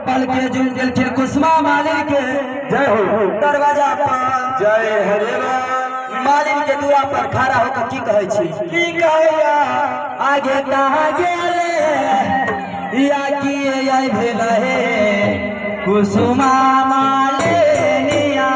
पल के जुल दिल के कुसुमा मालिक के जय हो दरवाजा पर जय हरे मालिक के दुआ पर खड़ा होकर की कहै छी की कहैया आगे कहाँ गेले या की आई भेल हे कुसुमा मालिनिया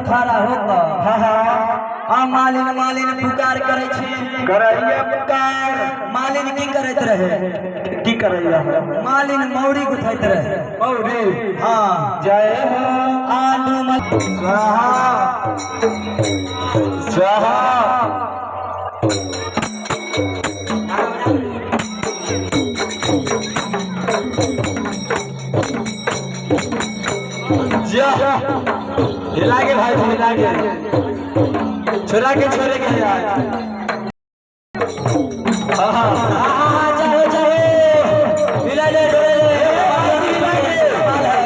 खड़ा होकर मालिन मालिन पुकार करे छी करैया पुकार मालिन की करैत रहे की करैया मालिन मौरी गुथैत रहे मौरी हाँ जय हो आलू मत स्वाहा स्वाहा हिला के भाई हिला के छोरा के छोरे के यार जाओ जाओ हिला ले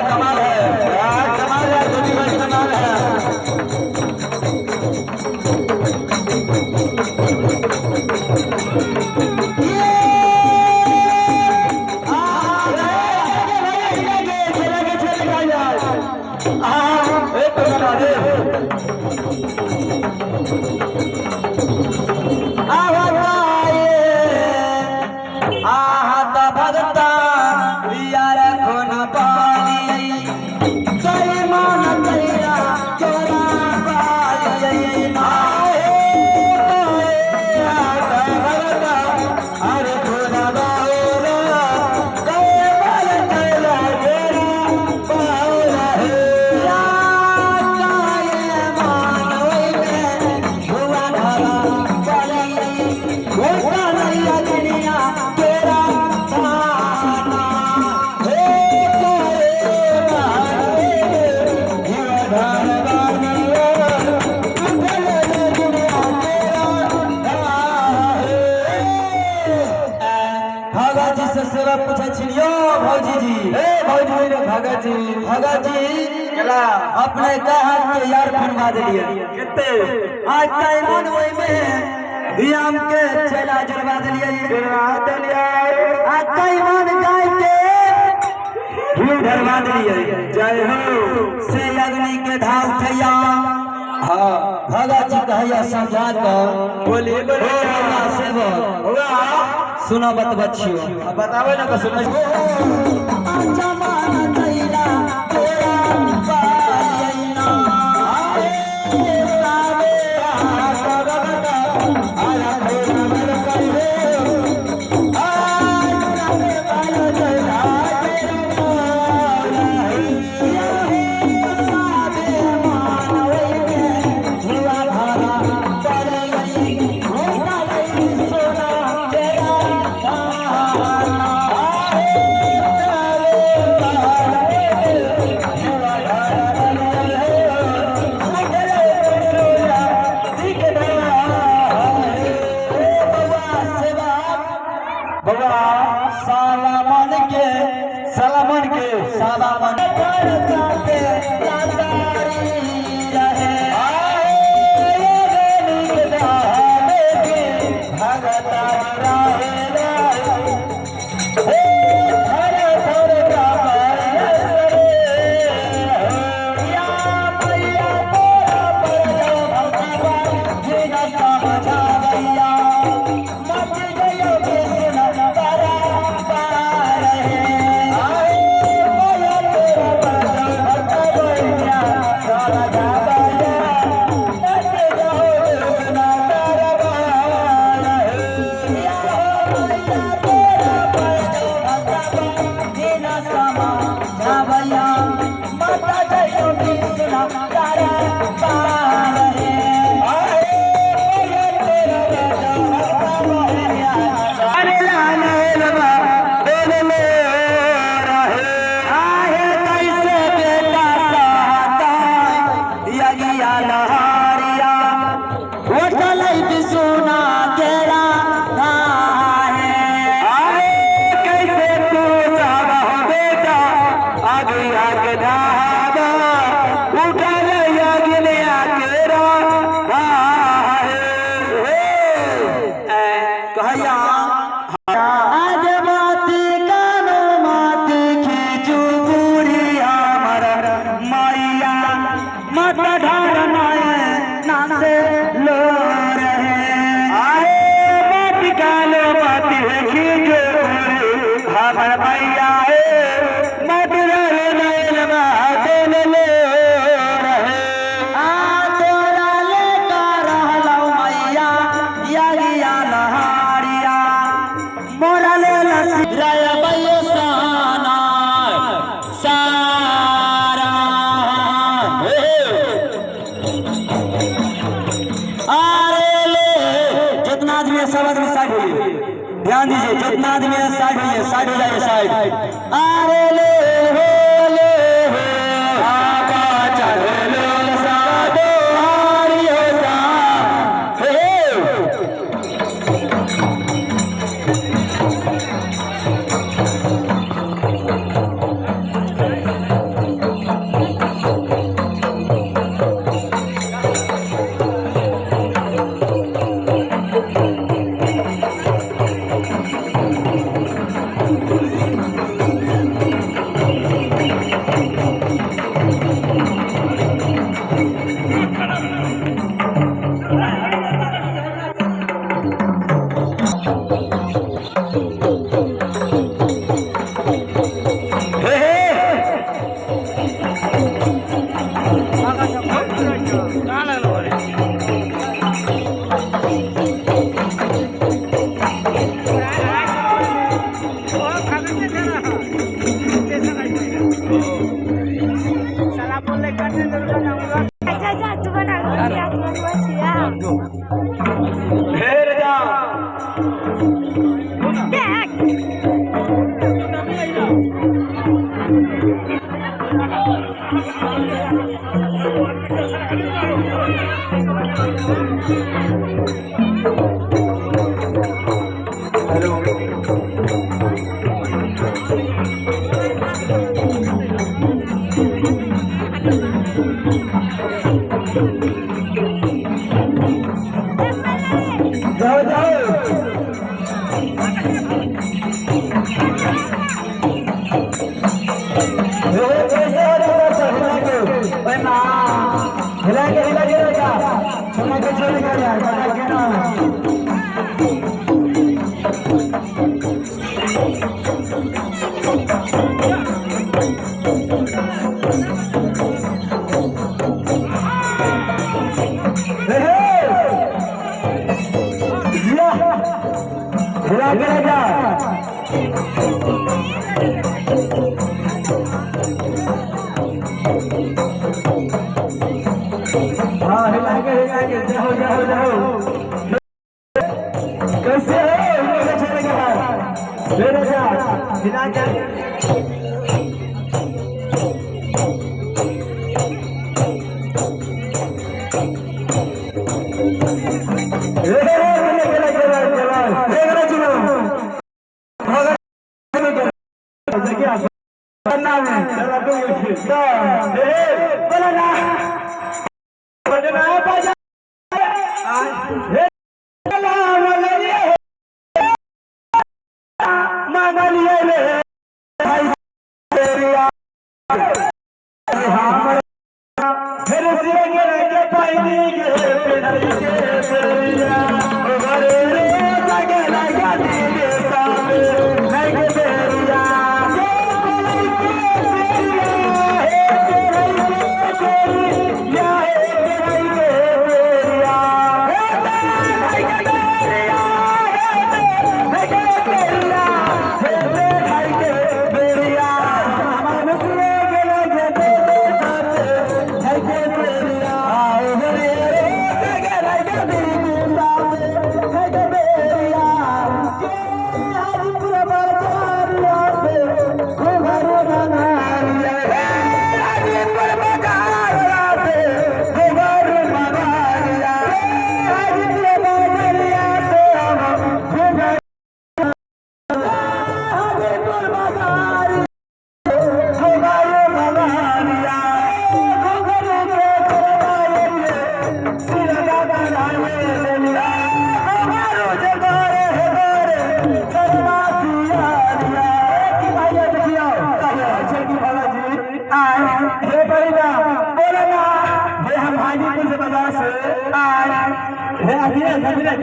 कमाल है कमाल है धोनी भाई कमाल है भगता यार खोन पाली जय मान तैरा चोरा पाली अरे खोना भगत जी अपने कहा के यार फरमा दिलिए कितने आज टाइम वही में व्यायाम के चला जुड़वा दिलिए आज टाइम गाय के भूल भरवा दिलिए जय हो से अग्नि के धाव उठैया हाँ भगत जी कहैया समझा कर बोलिए होगा सुनो बत बच्चियों बतावे ना सुनो राया बयसाना सारा अरे ले जितना आदमी है सब आदमी साइड होइए ध्यान दीजिए जितना आदमी है साइड होइए साइड हो जाइए साइड अरे ले हो आका चल लो सादो हारी हो जा जाओ कैसे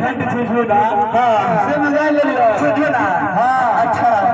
खंड छूटा हाँ से मजा ले लो छूटा हाँ अच्छा